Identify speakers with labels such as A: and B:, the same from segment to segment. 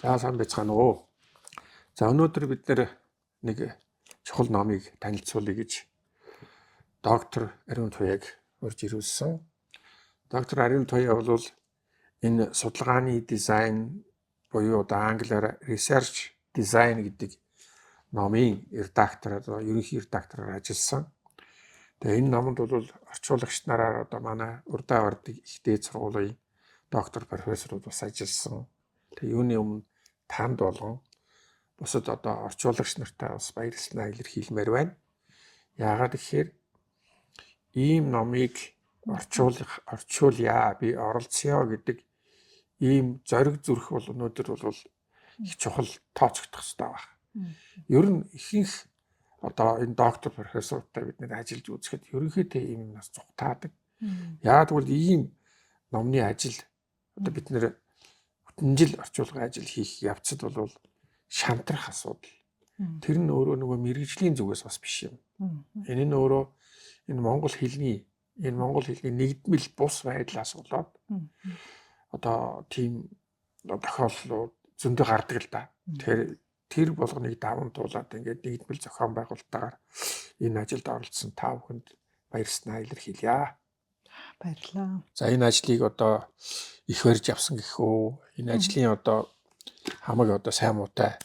A: За сайн байцгаана уу. За өнөөдөр бид нэг чухал номыг танилцуулъя гэж доктор Ариун Туяаг урьж ирүүлсэн. Доктор Ариун Туяа бол энэ судалгааны дизайн буюу англиар research design гэдэг номын редактораар, ерөнхий редактораар ажилласан. Тэгээ энэ номонд бол орчуулагч нараар манай урдаа ордог их дээд сургуулийн доктор профессорууд бас ажилласан. Тэгээ юуны өмнө танд болгон бусад орчуулагч нартай бас баярлалаа илэрхийлмээр байна. Яагаад гэхээр ийм номыг орчуулъя, би оролцъё гэдэг ийм зориг зүрх бол өнөөдөр бол их чухал тооцогдох хэрэгтэй байна. Ер нь ихэнх энэ доктор профессортай бид нэр ажиллаж үзэхэд ерөнхийдөө ийм нас цугтаадаг. Яагаад гэвэл ийм номны ажил бид нэр бүтэн жил орчуулгын ажил хийх явцад бол шантрах асуудал. Тэр нь өөрөө нөгөө мэргэжлийн зүгээс бас биш юм. Энэ нь өөрөө энэ монгол хэлний нэгдмэл бус байдлаас болоод тийм тохиолдлууд зөндөө гардаг л да. Тэгэхээр тэр болгоныг даван туулаад ингээд нэгдмэл зохион байгуулалтаар энэ ажилд оролцсон та бүхэнд баярснаа илэрхийлье.
B: Баярлалаа.
A: За энэ ажлыг их барьж авсан гэхүү. Энэ ажлын хамаг сайн муутай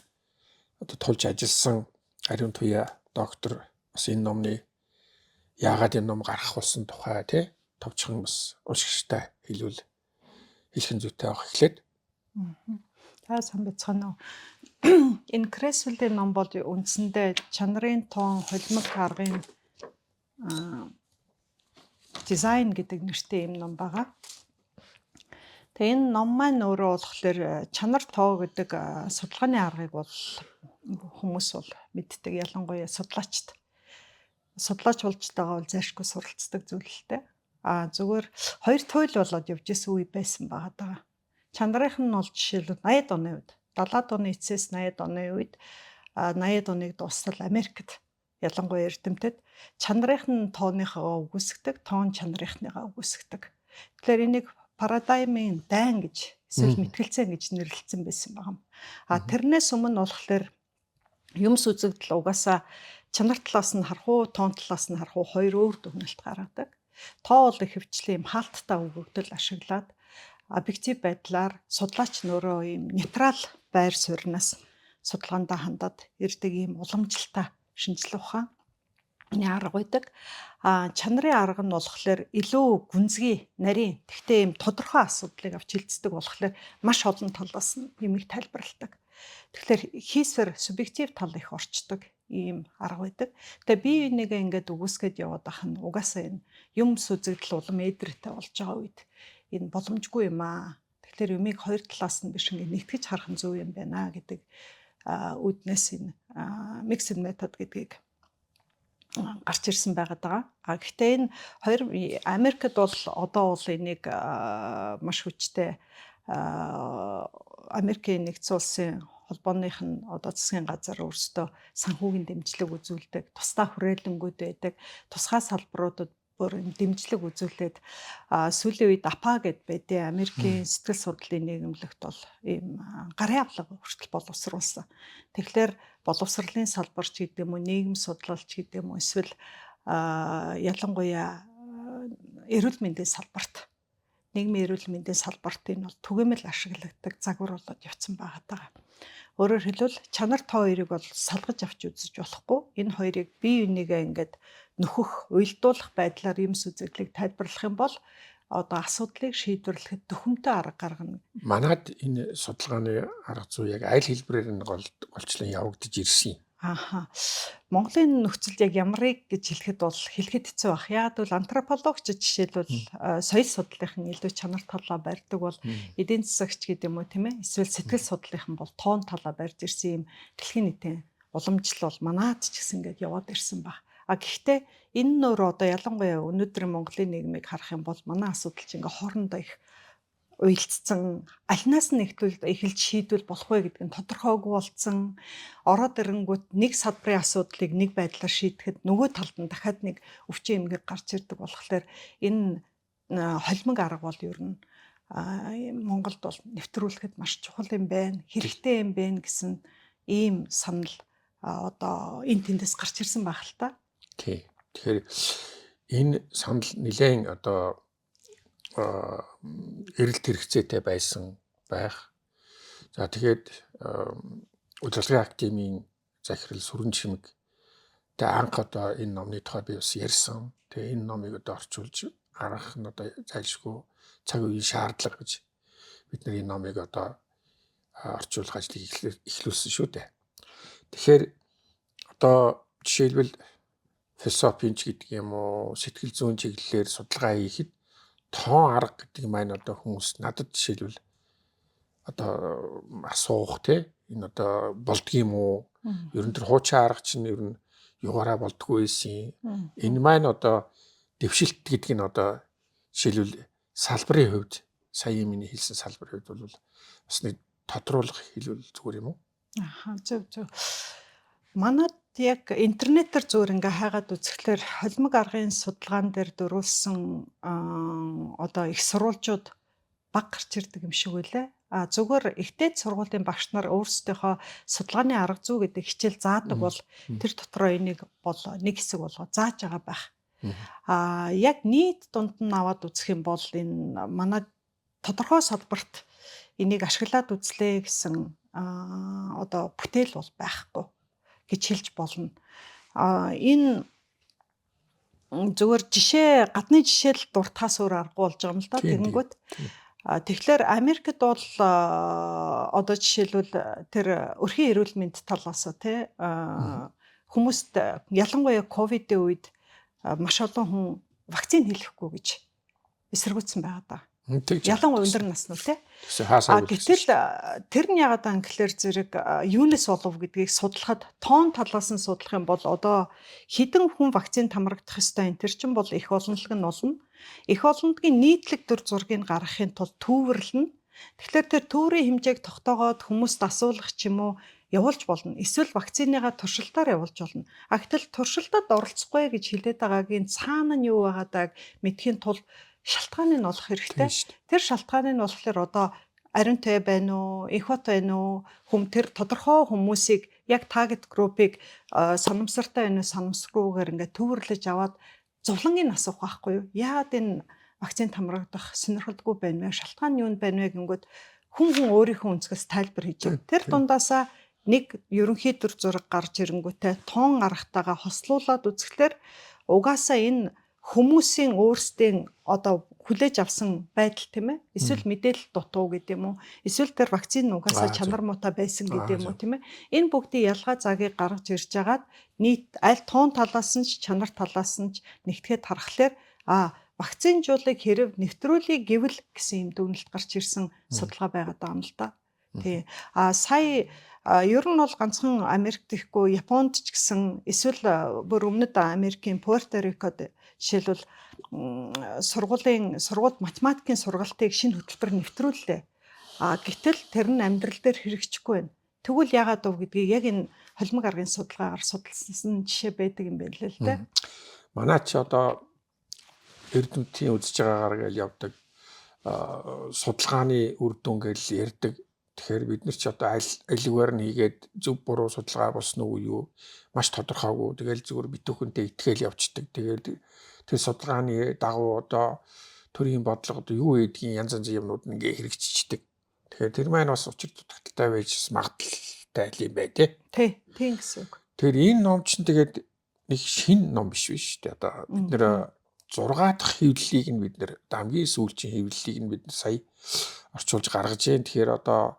A: тулж ажилласан Ариун Туяа доктор бас энэ номны яагаад энэ ном гарах болсон тухай товчхон бас уншигчтай хэлэх зүйтэй авах эхлээд.
B: За сайн байцгаана уу. Энэ Крэсвеллийн ном бол үндсэндээ чанарын тоон холимог аргын дизайн гэдэг нэртэй юм ном байгаа. Тэгээ энэ ном маань өөрөө болохоор чанар тоо гэдэг судалгааны аргыг бол хүмүүс бол мэддэг, ялангуяа судлаач болж байгаа бол зайлшгүй суралцдаг зүйл л дээ. Зүгээр хоёр туйл болоод явж исэн үе байсан байгаа даа. Чанарын нь бол жишээлбэл 80-ад оны үед, 70-ад оны эцэс 80-ад оны үед 80-ад оныг дуустал Америкт ялангуяа эрдэмтэд чанарын тооныхоо үгүйсгдэг, тоон чанарынхныгаа үгүйсгдэг. Тэгэхээр энийг парадаймын дайн гэж эсвэл мэтгэлцээ гэж нэрлэлсэн байсан байна. Тэрнээс өмнө болохоор юмс үзэгдэл угаасаа чанар талаас нь харах уу, тоон талаас нь харах уу хоёр өөр дүгнэлт гаргадаг. Тоо бол ихэвчлэн юм хаалттай өгөгдөл ашиглаад объектив байдлаар судлаач нөрөө юм нейтрал байр сууринаас судалгаандаа хандаад ирдэг юм уламжлалтай шинжилгээ ухаан арга байдаг. Чанарын арга нь болохоор илүү гүнзгий, нарийн, тэгтээ юм тодорхой асуудлыг авч хилцдэг болохоор маш олон талаас нь юмыг тайлбарладаг. Тэгэхээр хийсвэр субъектив тал их орчдөг ийм арга байдаг. Тэгээ бие бинийгээ ингээд үгүйсгээд яваад ах нь угаасаа энэ юмс үзэгдэл улам эдрэтэ болж байгаа үед энэ боломжгүй юм аа. Тэгэхээр юмыг хоёр талаас нь биш ингээд нэгтгэж харах нь зөв юм байна гэдэг үүднээс энэ mixed method гэдгийг гарч ирсэн байгаад байгаа. Гэхдээ энэ хоёр Америкт бол одоо бол энийг маш хүчтэй Америкийн нэгдсэн улсын холбооных нь засгийн газар өөрсдөө санхүүгийн дэмжлэг үзүүлдэг, тусдаа хүрээлэнгүүд байдаг, тусгай салбаруудад бүр дэмжлэг үзүүлээд сүүлийн үед APA гэд байдیں۔ Америкийн сэтгэл судлалын нийгэмлэгт бол ийм гарын авлага хүртэл боловсруулсан. Тэгэхээр боловсролын салбарч гэдэг юм уу, нийгэм судлалч гэдэг юм уу, эсвэл ялангуяа эрүүл мэндийн салбарт, нийгмийн эрүүл мэндийн салбарт энэ бол түгээмэл ашиглагддаг загвар болоод явцсан байгаа. Өөрөөр хэлбэл чанар тоо хоёрыг бол салгаж авч үзэж болохгүй. Энэ хоёрыг бие бинийгээ ингээд нөхөх, уйлдуулах байдлаар юмс үзэгдлийг тайлбарлах юм бол асуудлыг шийдвэрлэхэд төхөмтэй арга гаргана.
A: Манайд энэ судалгааны арга зүй яг аль хэлбэрээр нь голчлон явагдаж ирсэн юм.
B: Монголын нөхцөлд яг ямарыг гэж хэлэхэд бол хэлэхэд хэцүү баг. Яг бол антропологч жишээлбэл соёл судлалын илүү чанар талаа барьдаг бол эдийн засагч гэдэг юм уу тийм ээ. Эсвэл сэтгэл судлалын бол тоон талаа барьж ирсэн юм дэлхийн нийтийн уламжлал бол манайд ч гэсэн ингэж яваад ирсэн баг. Гэхдээ энэ нөр ялангуяа өнөөдрийн Монголын нийгмийг харах юм бол манай асуудал чинь ингээ хоорондоо их уйлдсан, альнаас нь эхэлж шийдвэл болох вэ гэдэг нь тодорхойгүй болцсон. Ороод ирэнгүүт нэг салбарын асуудлыг нэг байдлаар шийдэхэд нөгөө талд нь дахиад нэг өвчин эмгэг гарч ирдэг болохоор энэ холимог арга бол ер нь Монголд бол нэвтрүүлэхэд маш чухал юм байна, хэрэгтэй юм байна гэсэн ийм санал одоо энэ тэндээс гарч ирсэн байх л та.
A: Тий. Тэгэхээр энэ санал нэлээд одоо эрэлт хэрэгцээтэй байсан байх. За тэгээд удирдлагын академийн захирал Сүрэн Чимэг тэ анх одоо энэ номны тухай би бас ярьсан. Тэгээ энэ номыг одоо орчуулж гаргах нь одоо зайлшгүй цаг үеийн шаардлага гэж бид нар энэ номыг одоо орчуулах ажлыг эхлүүлсэн шүү дээ. Тэгэхээр одоо жишээлбэл философич гэдэг юм уу, сэтгэл зүйн чиглэлээр судалгаа хийхэд тоон арга гэдэг маань одоо хүмүүс надад жишээлбэл одоо асуух те энэ одоо болдгийм үү? Ер нь тэр хуучин арга чинь ер нь югаараа болдгоо байсан. Энэ маань одоо дэвшилт гэдэг нь одоо жишээлбэл салбарын хувьд сая миний хэлсэн салбарын хувьд бол бас нэг тодруулах хэлбэл зүгээр юм уу?
B: Зөв. Манад яг интернетээр зүгээр ингээ хайгаад үзэхлээр холимог аргын судалгаан дээр дөрвөлсөн одоо их сурвалжууд баг гарч ирдэг юм шиг үлээ. Зүгээр ихтэй сургуулийн багш нар өөрсдийнхөө судалгааны арга зүй гэдэг хичээл заадаг бол тэр дотроо энийг бол нэг хэсэг болгоо зааж байгаа байх. Яг нийт дунд нь аваад үзэх юм бол энэ манай тодорхой салбарт энийг ашиглаад үзлээ гэсэн одоо бүтээл бол байхгүй гэж хэлж болно. Энэ зүгээр жишээ гадны жишээл дуртахаас өөр аргагүй болж байгаа юм л да. Тэгэнгүүт тэгэхээр Америкт бол одоо жишээлбэл тэр өрхийн эрүүл мэнд талаас тий хүмүүст ялангуяа ковидын үед маш олон хүн вакцин хийлгэхгүй гэж эсэргүүцсэн байгаа даа. Ялангуяа өндөр наснууд тий. Гэтэл тэр нь яагаад байгаа гэхээр зэрэг юунес болов гэдгийг судлахад тоон талаас нь судлах юм бол одоо хэдэн хүн вакцинд хамрагдах ёстой энэ тэр чинь бол их олонлог нь болно. Их олонлогийн нийтлэг дүр зургийг гаргахын тулд төвөрлөн. Тэгэхээр тэр төврийн хэмжээг тогтоогоод хүмүүст асуулах ч юм уу явуулж болно. Эсвэл вакциныгаа туршилтаар явуулж болно. Гэтэл туршилтад оролцохгүй гэж хэлээд байгаагийн цаана нь юу байгааг мэдхийн тулд шалтгааны нь олох хэрэгтэй. Тэр шалтгааны нь болохоор одоо ариун той байна уу, эхот байна уу, тэр тодорхой хүмүүсийг яг тарget group-ыг санамсартай байна уу, санамсаргүйгээр ингээд төвөрлөж аваад зовлонгийн асуух байхгүй юу? Яагаад энэ вакцинд хамрагдах сонирхолтой байна вэ? Шалтгаан нь юу байна вэ гингүүд хүн өөрийнхөө өнцгөөс тайлбар хийж байгаа. Тэр дундаасаа нэг ерөнхий дүр зураг гарч ирэнгүүтээ тоон аргатайгаа хослуулад үзэхлээр угаасаа энэ хүмүүсийн өөрсдийн одоо хүлээж авсан байдал тийм ээ. Эсвэл мэдээлэл дутуу гэдэг юм уу? Эсвэл тэр вакцины угаасаа чанар муутай байсан гэдэг юм уу тийм ээ. Энэ бүгдийн ялгаа цагийг гаргаж ирж хагаад нийт аль тоон талаас нь ч чанар талаас нь ч нэгтгэхэд харахаар вакцинжуулыг хэрэг нэвтрүүлэх гэвэл гэсэн юм дүгнэлт гарч ирсэн судалгаа байгаад байгаа юм л да. Тий. Сая ер нь бол ганцхан Америкт ихгүй Японд ч гэсэн эсвэл бүр өмнөд Америкийн Пуэрто Рикод жишээлбэл сургууль математикийн сургалтыг шинэ хөтөлбөр нэвтрүүллээ. Гэтэл тэр нь амьдрал дээр хэрэгжихгүй байна. Тэгвэл яагаад вэ гэдгийг яг энэ холимог аргын судалгаагаар судалсан жишээ байдаг юм байна лээ л дээ.
A: Манай ч одоо эрдэмтдийн үзэж байгаагаар гэж явдаг судалгааны үр дүн гэж ярьдаг. Тэгэхээр бид нар ч одоо алигвар нь хийгээд зөв буруу судалгаа болсон уу юу маш тодорхойгүй. Тэгэл зүгээр битүүхэнтэй итгэл явцдаг. Тэгээд тэр судалгааны дагуу одоо төрийн бодлого одоо юу гэдгийг янз янзын юмнууд нь ингээ хэрэгжиждэг. Тэгэхээр тэр маань бас учир дутагдaltaй байж магадaltaй юм бай тээ.
B: Тийм гэсэн үг.
A: Тэгэхээр энэ ном чинь тэгээд нэг шинэ ном биш дээ. Одоо бид нэр 6 дахь хэвлэлийг нь бид нэр хамгийн сүүлчийн хэвлэлийг нь бид сая орчуулж гаргаж байна. Тэгэхээр одоо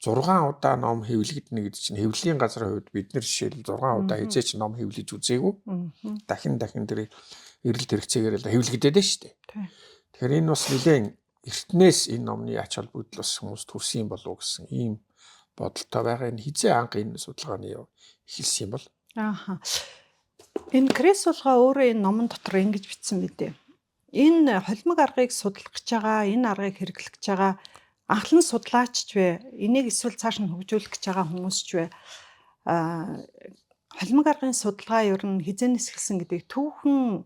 A: 6 удаа ном хэвлэгдэнэ гэдэг чинь хэвлэлийн газрын хувьд бид нэр жишээл 6 удаа хизээч ном хэвлэж үзээгүй. Дахин тэр эрэлт хэрэгцээгээр л хэвлэгдээд байна шүү дээ. Тэгэхээр энэ бас нэлээд эртнээс энэ номны ач холбогдол бас хүмүүст хүрсэн юм болов уу гэсэн ийм бодолтой байгаа. Энэ хизээ анх энэ судалгааны эхэлсэн юм бол.
B: Энэ Крис сулгаа өөрөө энэ номон дотор ингэж бичсэн мэдээ. Энэ холимог аргыг судлах гэж байгаа, энэ аргыг хэрэглэх гэж байгаа анхлан судлаач ч вэ, энийг эсвэл цааш нь хөгжүүлэх гэж байгаа хүмүүс ч вэ, холимог аргын судалгаа ер нь хизээнээс эхэлсэн гэдгийг түүхэн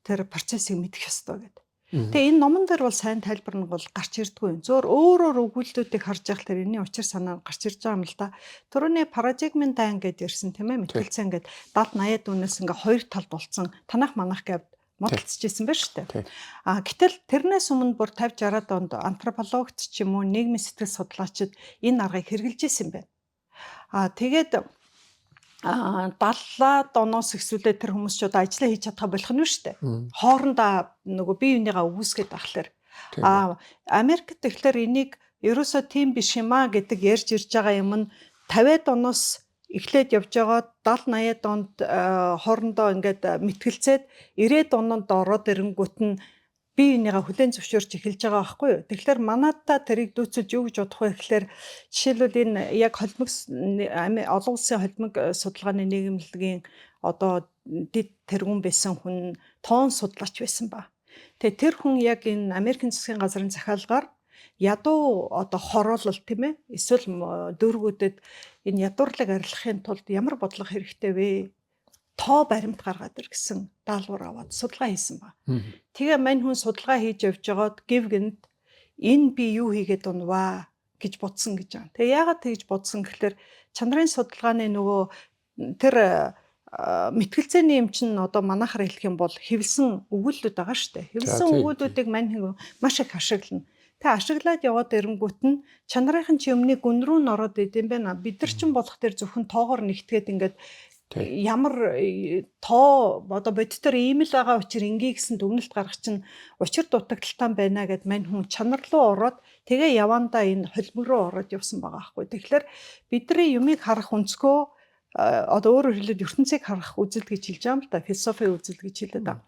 B: тэр процессыг мэдэх ёстой гэдэг. Тэгээ энэ номон дээр бол сайн тайлбар нь бол гарч ирдгүй. Зөөр өөрөөр өгүүлбэрүүдийг харж байхад тэр энэний учир санаа гарч ирж байгаа юм л да. Төрөний парадигмын дан гэдээ ирсэн тийм ээ. Мэтгэлцэн ингээд 70 80-аад үнээс ингээ хоёр талд болцсон танах манах гэв модалцчихсэн байна шүү дээ. Гэтэл тэрнээс өмнө бүр 50 60-аад онд антропологт ч юм уу нийгмийн сэтгэл судлаачид энэ аргыг хэрэгжилж исэн байна. Тэгээд 70-аад оноос эхлүүлээд тэр хүмүүс ч одоо ажиллаа хийж чадхаа болох нь шүү дээ. Хоорондоо нөгөө бие бинийгаа өгөөсгээд ахлаар. Америкт тэгэхээр энийг ерөөсөө тийм биш юм аа гэдэг ярьж ирж байгаа юм нь 50-аад оноос эхлээд явж байгаа 70-80-аад онд хоорондоо ингээд мэтгэлцээд 90-аад онд ороод ирэнгүүт нь бие бинийгаа хүлээн зөвшөөрч эхэлж байгаа байхгүй юу. Тэгэхээр манайдаа тэрийг дүүцэж юу гэж бодох вэ гэхээр жишээлбэл энэ яг олон улсын холимог судалгааны нийгэмлэгийн одоо дэд тэргүүн байсан хүн тоон судлаач байсан ба. Тэгээ тэр хүн яг энэ Америкийн засгийн газрын захиалгаар ядуу одоо хороолол тийм ээ эсвэл дөрвүүдэд энэ ядуурлаг арилгахын тулд ямар бодлого хэрэгтэй вэ? Тоо баримт гаргаад ир гэсэн даалгавар аваад судалгаа хийсэн ба. Тэгээ мань хүн судалгаа хийж явж байгаад гівгэнд энэ би юу хийгээд унваа гэж бодсон гэж байгаа. Тэгээ яагаад тэгж бодсон гэхэлэр чанарын судалгааны нөгөө тэр мэтгэлцээний юм чинь одоо манайхаар хэлэх юм бол хэвлсэн өгүүлбэрүүд байгаа шүү дээ. Хэвлсэн өгүүлбэрүүдийг мань хүн маш их ашиглана. Тэгээ ашиглаад яваад ирэнгүүт нь чанарын чи өмнө гүн рүү н ороод идэм байна. Бид нар ч болох тэр зөвхөн тоогоор нэгтгээд ингээд ямар тоо одоо бодитоор ийм л байгаа учраас ингээ гэсэн дүгнэлт гаргах чинь учир дутагдaltaан байна гэд мань хүн чанар руу ороод тэгээ явандаа энэ холимог руу ороод явсан байгаа байхгүй. Тэгэхээр бидний юмыг харах өнцгөө одоо өөрөөр хэлээд ертөнцийг харах үзэл гэж хэлж байгаа юм л да. Философийн үзэл гэж хэлээд байгаа.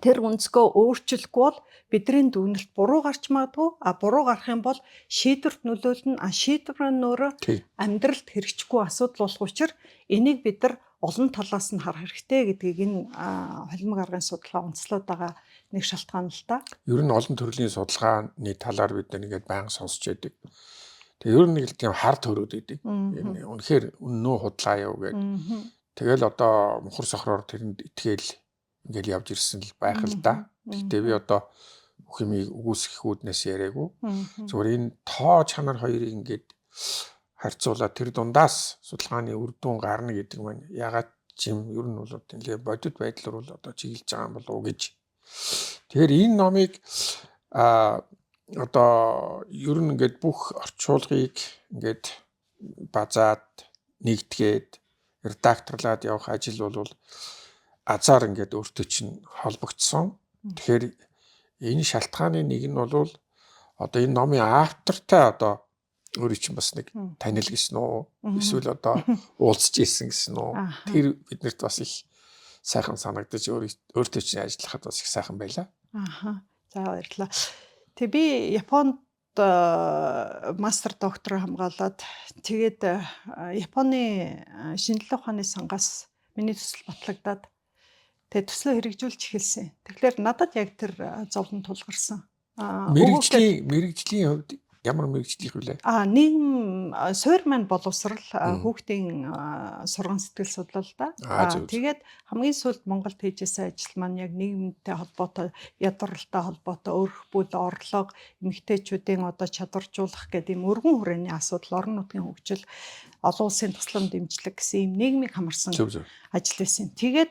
B: Тэр өнцгөө өөрчлөхгүй бол бидний дүгнэлт буруу гарч магадгүй. Буруу гарах юм бол шийдвэрт нөлөөлнө. Шийдвэр нь өөрөө амьдралд хэрэгжихгүй асуудал болох учраас энийг бид нар олон талаас нь харах хэрэгтэй гэдгийг энэ холимог аргын судалгаа онцлоод байгаа нэг шалтгаан л та.
A: Ер нь олон төрлийн судалгааны талаар бид нэгээд байнга сонсч байдаг. Тэгээ ер нь нэг тийм хар төрөөд байдаг. Энэ үнэхээр үннөө худлаа яв гэдэг. Тэгэл одоо мухар сохроор тэрэнд итгээл ингээл явж ирсэн л байх л да. Гэтэ би одоо бүх юмыг үгүйсгэх үүднээс яриаггүй. Зүгээр энэ тоо чанар хоёрыг ингээд харьцуулаад тэр дундаас судалгааны үр дүн гарна гэдэг маань ягаад чим ер нь бол ингээд бодит байдлаар бол одоо чиглэж байгаа юм болов уу гэж. Тэгэхээр энэ номыг одоо ер нь ингээд бүх орчуулгыг ингээд базаад нэгтгээд редакторлаад явах ажил бол азар ингээд өөртөө чинь холбогдсон. Тэгэхээр энэ шалтгааны нэг нь бол одоо энэ номын автортай одоо өөрийн чинь бас нэг танил гэсэн үү? Эсвэл одоо уулзж ийсэн гэсэн үү? Тэр биднэрт бас их сайхан санагдаж өөртөө чинь ажиллахад бас их сайхан байлаа.
B: За баярлалаа. Тэг би Японд мастер доктор хамгаалаад тэгээд Японы шинжилгээ ухааны сангаас миний төсөл батлагдаад тэгээд төслөө хэрэгжүүлж эхэлсэн. Тэгэхээр надад яг тэр зовлон тулгарсан.
A: Мэргэжлийн хувьд ямар мэргэжлийнх вүлээ?
B: Нийгэм суур маань боловсрал хүүхдийн сургам сэтгэл судлал да. Тэгээд хамгийн сүүлд Монголд хийжсэн ажил маань яг нийгэмтэй холбоотой, ядууралтай холбоотой өрх бүл орлого, эмэгтэйчүүдийн одоо чадваржуулах гэдэг ийм өргөн хүрээний асуудал, орон нутгийн хөгжил, олон улсын туслан дэмжлэг гэсэн ийм нийгмийг хамарсан ажил байсан. Тэгээд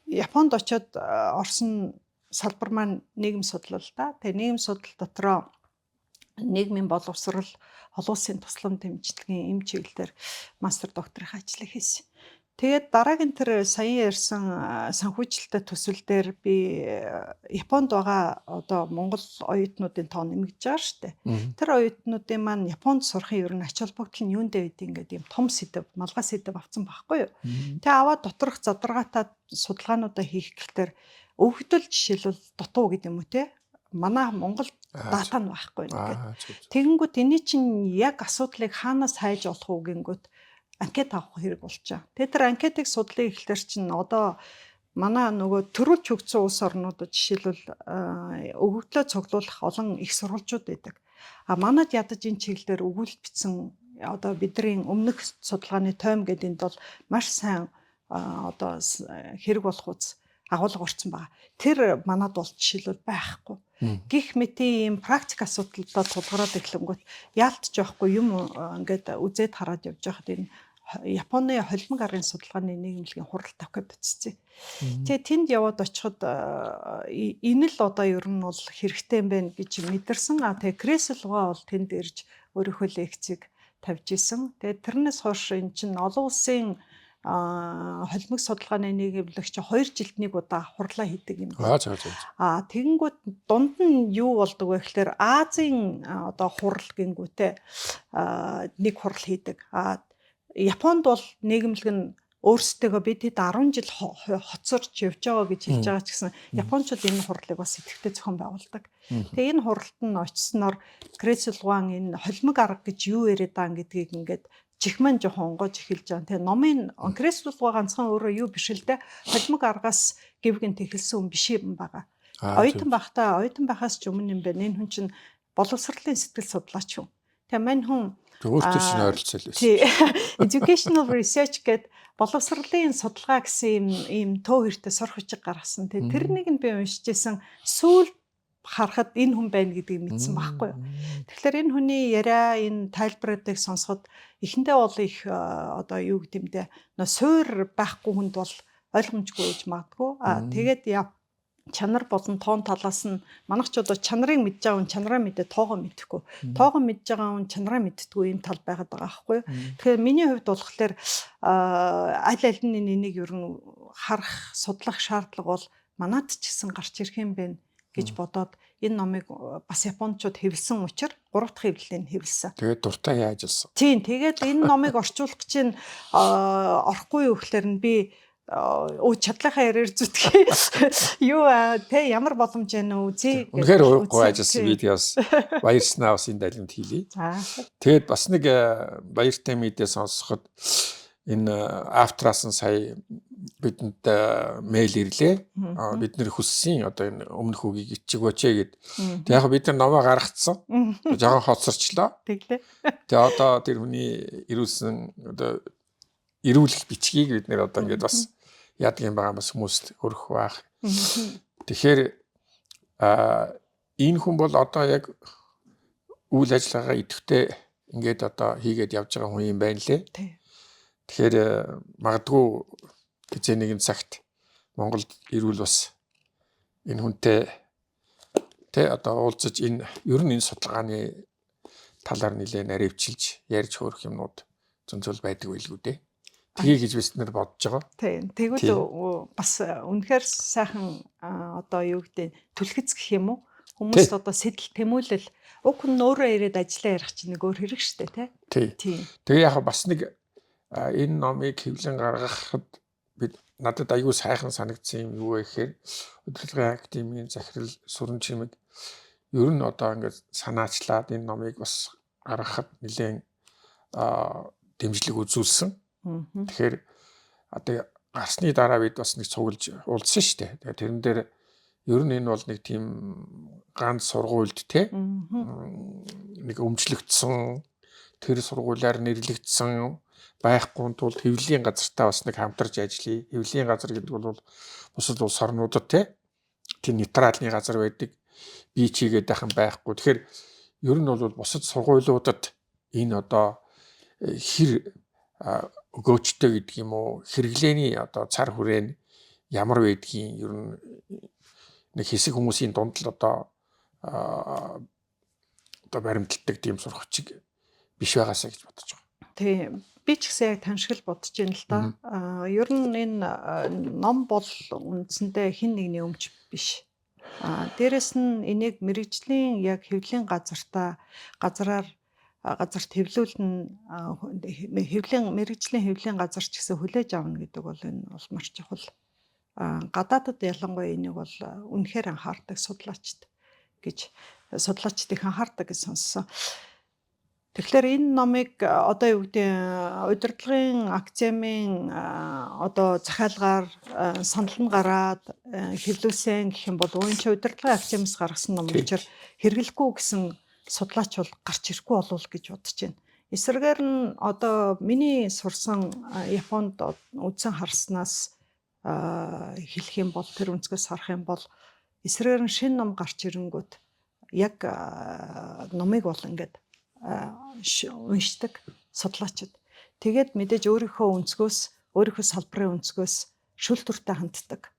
B: Японд очиод орсон салбар маань нийгэм судлал да. Тэгээ нийгэм судлал дотроо нийгмийн боловсрал, олон улсын туслан дэмжлэгийн эм чиглэлээр мастер докторийн ажлыг хийсэн. Тэгээд дараагийн тэр саяхан ярьсан санхүүжилттэй төсөл дээр би Японд байгаа одоо Монгол оюутнуудын тоо нэмэгдэж байгаа шүү дээ. Тэр оюутнуудын маань Японд сурахын ер нь ач холбогдол нь юундэ гэдэг ингээд юм том сэдв, малгай сэдв авсан байхгүй юу. Тэгээ аваад доторх задаргаатай судалгаануудаа хийх гэхлээр өвгдөл жишээлбэл дутуу гэдэг юм уу те. Манай Монгол дата нь байхгүй ингээд. Тэгэнгүүт энэ чинь яг асуудлыг хаанаас хайж олох уу гингүүт анкет авах хэрэг болж байгаа. Тэгээд тэр анкетыг судлах ихлээр чинь одоо манай нөгөө төрүүлж хөгжсөн улс орнуудад жишээлбэл өгөгдлөө цуглуулах олон их сурвалжууд байдаг. Манайд ядаж энэ чиглэлээр өгүүлэлт бичсэн одоо бидний өмнөх судалгааны тойм гэдэг нь бол маш сайн одоо хэрэг болох үз. агуулга орсон байгаа. Тэр манад бол жишээлбэл байхгүй. Гэх мэтийн ийм практик асуудалдаа тулгараад эхлэнгүүт яалтч байхгүй юм ингээд үзээд хараад явж байхад энэ Японы холимог аргын судалгааны нийгэмлэгийн хурал тавхад очсон. Тэгээ тэнд яваад очиход энэ л одоо ер нь бол хэрэгтэй юм байна гэж мэдэрсэн. Тэгээ Креслова бол тэнд ирж өөрийнхөө лекцийг тавьж исэн. Тэгээ тэрнээс хойш эн чинь олон улсын холимог судалгааны нийгэмлэгч 2 жилд нэг удаа хурлаа хийдэг юм. Тэгэнгүүт дунд нь юу болдог вэ гэхээр Азийн одоо хурал гингүүтээ нэг хурал хийдэг. Японд бол нийгэмлэг нь өөрсдөө бид хэд 10 жил хоцорч явж байгаа гэж хэлж байгаа ч гэсэн Япончууд энэ хурлыг бас идэвхтэй зохион байгуулдаг. Тэгээ энэ хуралд нь очисноор Креслован энэ холимог арга гэж юу яриад байгаа гэдгийг ингээд чихмэн жоохон онгойж эхэлж байгаа. Тэгээ номын Креслова ганцхан өөрөө юу биш л дээ. Холимог аргаас гівгэн тэхэлсэн хүн биш юм байгаа. Оюутан байхаас ч өмнө юм байна. Энэ хүн чинь боловсролын сэтгэл судлаач юм. Тэгээ мань хүн
A: өөртөө шинэ ойролцоол байсан.
B: Тий. Educational research гэдэг боловсролын судалгаа гэсэн ийм төө хэртэй сурах хүчиг гаргасан. Тэгээ тэрнийг нь би уншиж байсан. Сүүл харахад энэ хүн байна гэдгийг мэдсэн байхгүй юу. Тэгэхээр энэ хүний яриа, энэ тайлбаруудыг сонсоход эхэндээ бол их одоо юу гэмдэ суур байхгүй хүнд бол ойлгомжгүй гэж магадгүй. Тэгээд чанар болон тоон талаас нь манайх ч одоо чанарыг мэдж байгаа хүн чанараа мэдээ тоогоо мэдэхгүй. Тоогоо мэдж байгаа хүн чанараа мэддэггүй юм тал байгаад байгаа байхгүй юу. Тэгэхээр миний хувьд болохоор аль нь энийг ер нь харах, судлах шаардлага бол манад ч гэсэн гарч ирэх юм байна гэж бодоод энэ номыг бас японочууд хэвлсэн учраас 3 дахь хэвлэлийг хэвлсэн. Тэгээд
A: дуртай яаж илсэн?
B: Тийм, тэгээд энэ номыг орчуулах гэж орохгүй юу гэхээр нь би чадлахаа ярээр зүтгэе. Юу те ямар боломж байна уу зээ.
A: Үнэхээр урахгүй ажилласан видеос баярснаа бас энэ далимт хийлье. Тэгээд бас нэг баяртай мэдээ сонсоход энэ After-аас сая бидэнд мэйл ирлээ. Бид нэр хүссэн одоо энэ өмнөх үгийг ичгөөч гэд. Тэг яг бид нар номоо гаргацсан. Жогон хоцорчлоо.
B: Тэглээ.
A: Тэг одоо тэр хүний ирүүлсэн одоо ирүүлэх бичгийг бид нэр одоо ингээд бас яадаг юм байгаа бас хүмүүст өрөх байх. Тэгэхээр энэ хүн бол одоо яг үйл ажиллагаагаа идэвхтэй ингээд одоо хийгээд явж байгаа хүн юм байна лээ. Тэгэхээр магадгүй хизээ нэгэн цагт Монголд ирүүл бас энэ хүнтэй одоо уулзаж энэ ер нь энэ судалгааны талаар нэлээд наривчилж ярьж хөөрөх юмнууд зөнцөл байдаг байлгүй дээ. Тэгээ гэж бид нар бодож байгаа.
B: Тийм. Тэгвэл бас үнэхээр сайхан одоо юу гэдэг түлхэц гэх юм уу? Хүмүүст одоо сэтэл тэмүүлэл уг хүн өөрөө ирээд ажиллаа ярих чинь нэг өөр хэрэг шүү дээ,
A: тий. Тэгээ яг бас нэг энэ номыг хэвлэн гаргахад бид надад аюу сайхан санагдсан юм юу вэ гэхээр удирдлагын академийн захирал Сүрэн Чимэг ер нь одоо ингээд санаачлаад энэ номыг бас гаргахад нэлээд дэмжлэг үзүүлсэн. Тэгэхээр одоо гарсны дараа бид бас нэг цуглаж уулзсан шүү дээ. Тэгээ тэрэн дээр ер нь энэ бол нэг тийм ганц сургуульд нэг өмчлөгдсөн тэр сургуулиар нэрлэгдсэн байхгүй тулд хэвлэлийн газартаа бас нэг хамтарч ажиллая. Хэвлэлийн газар гэдэг бол бусад улс орнуудад тийм нейтралны газар байдаг. Бие чигээд байхan байхгүй. Тэгэхээр ер нь бол бусад сургуулиудад энэ одоо хэр өгөөчтэй гэдэг юм уу хэрэглээний одоо цар хүрээ ямар байдгийг ер нь нэг хэсэг хүмүүсийн дунд л одоо баримталдаг тийм сургагчиг биш байгаасаа гэж бодож байгаа.
B: Тийм. Би ч гэсэн яг таньшгал бодож байна л да. Ер нь энэ ном бол үндсэндээ хин нэгний өмч биш. Дээрэс нь энийг мэрэгжлийн яг хэвлэлийн газарт хэвлүүлнэ мэрэгжлийн хэвлэлийн газар ч гэсэн хүлээж авна гэдэг бол энэ бол маш чухал. Гадаадад ялангуяа энийг бол үнэхээр анхаардаг судлаачд их анхаардаг гэж сонссон. Тэгэхээр энэ номыг одоо юу гэдэг удирдлагын академийн одоо захиалгаар санал нь гараад хэвлүүлсэн гэх юм бол уян чи удирдлагын академиас гаргасан ном учраас хэрэглэхгүй гэсэн судлаач бол гарч ирэхгүй болов гэж бодож байна. Эсвэргээр нь одоо миний сурсан Японд үзэн харснаас хэлэх юм бол тэр өнцгөөс харах юм бол эсрэгээр нь шинэ ном гарч ирэнгүүт яг номыг бол ингээд уншдаг судлаачид. Тэгээд мэдээж өөрийнхөө өнцгөөс, өөрийнхөө салбарын өнцгөөс шүл төртэй ханддаг.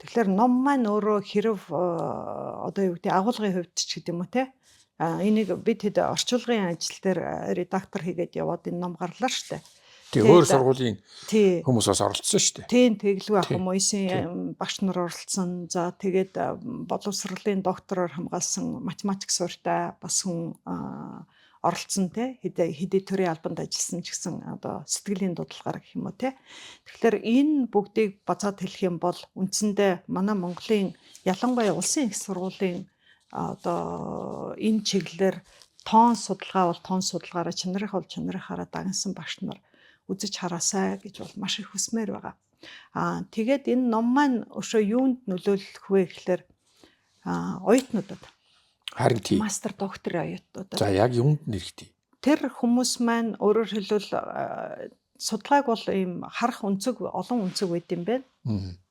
B: Тэгэхээр ном маань өөрөө хэрв одоо юу гэдэг агуулгын хувьд ч гэдэг юм уу те. Энийг бид хэд орчуулгын ажил дээр редактор хийгээд яваад энэ ном гарлаа штэ.
A: Тэгээ өөр сургуулийн хүмүүс бас оролцсон шүү дээ.
B: Тийм тэглгүй ах хүмүүсийн багш нар оролцсон. За тэгээд боловсролын доктороор хамгаалсан математик суртай бас хүн оролцсон те. Хэдий төрийн албанд ажилласан ч гэсэн одоо сэтгэлийн дудалгаар гэх юм уу те. Тэгэхээр энэ бүгдийг базаад хэлэх юм бол үндсэндээ манай Монголын ялангуяа улсын их сургуулийн одоо энэ чиглэлээр тоон судалгаа бол тоон судалгаараа, чанарынх бол чанарынхаараа дагнсан багш нар үзэж хараасай гэж бол маш их хүсмээр байгаа. Тэгээд энэ ном маань өшөө юунд нөлөөлөх вэ гэхээр оюутнуудад.
A: Харин тийм.
B: Мастер докторийн оюутнуудад.
A: За яг юунд нэрхтээ?
B: Тэр хүмүүс маань өөрөөр хэлбэл судалгааг бол ийм харах өнцөг олон өнцөг байд юм байна.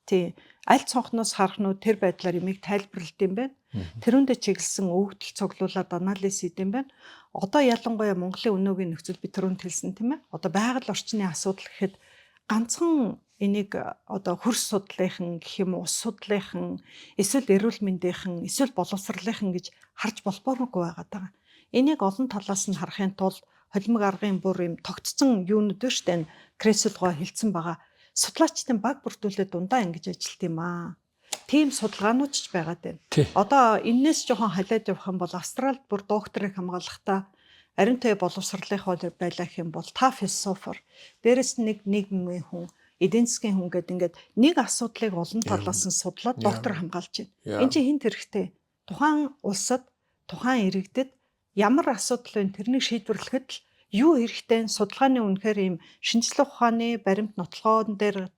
B: Тийм. Аль цонхноос харах нь тэр байдлаар ямиг тайлбарлалт юм байна. Тэрүүндээ чиглэсэн өгөгдөл цуглуулад анализ хийд юм байна. Одоо ялангуяа Монголын өнөөгийн нөхцөл би түрүүнд хэлсэн тийм ээ. Одоо байгаль орчны асуудал гэхэд ганцхан энийг одоо хөрс судлалынхан гэх юм уу, ус судлалынхан, эсвэл эрүүл мэндийнхэн, эсвэл боловсролынхан гэж харж болбооргүй байгаа даа. Энийг олон талаас нь харахын тулд холимог аргын бүр юм тогтцсон юунууд шүү дээ. Креслгоо хилцсэн байгаа. Судлаачдын баг бүртгүүлээд дундаа ингэж ажилт юм аа. Тийм судалгаанууд ч байгаад байна. Одоо энээс жоохон халиад явах юм бол Австралид бүр докторыг хамгаалахдаа ариун төвийн боловсролынх байлаа гэх юм бол та философор, дээрэс нь нэг нийгмийн хүн, эдийн засгийн хүн гэдэг ингээд нэг асуудлыг олон талаас нь судлаад доктор хамгаалж байна. Энд чинь хинт хэрэгтэй. Тухайн улсад, тухайн иргэдэд ямар асуудал вэ тэрнийг шийдвэрлэхэд л юу хэрэгтэй судалгааны үнэхээр ийм шинжлэх ухааны баримт нотлогоон дээр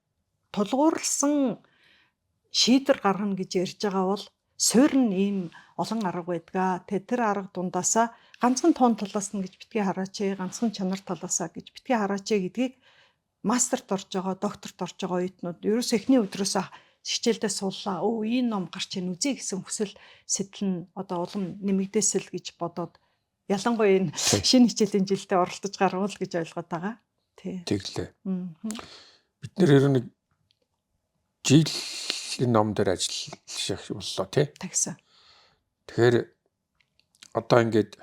B: тулгуурласан шийдвэр гаргана гэж ярьж байгаа бол суурь нь ийм олон арга байдгаа. Тэр арга дундаасаа ганцхан тоон талаас нь гэж битгий хараач, ганцхан чанар талаасаа гэж битгий хараач гэдгийг мастерт орж байгаа, докторт орж байгаа оюутнууд ерөөс эхний өдрөөс хичээлдээ сууллаа. Энэ ном гарч ийн үзье гэсэн хүсэл сэтэл нь одоо улам нэмэгдээсэл гэж бодоод ялангуяа энэ шинэ хичээлийн жилдээ оролцож гаргуул гэж ойлгоод байгаа.
A: Тэглээ. Бид нэр ер нь жилийн ном дээр ажиллах боллоо тий.
B: Тэгсэн.
A: Тэгэхээр одоо ингээд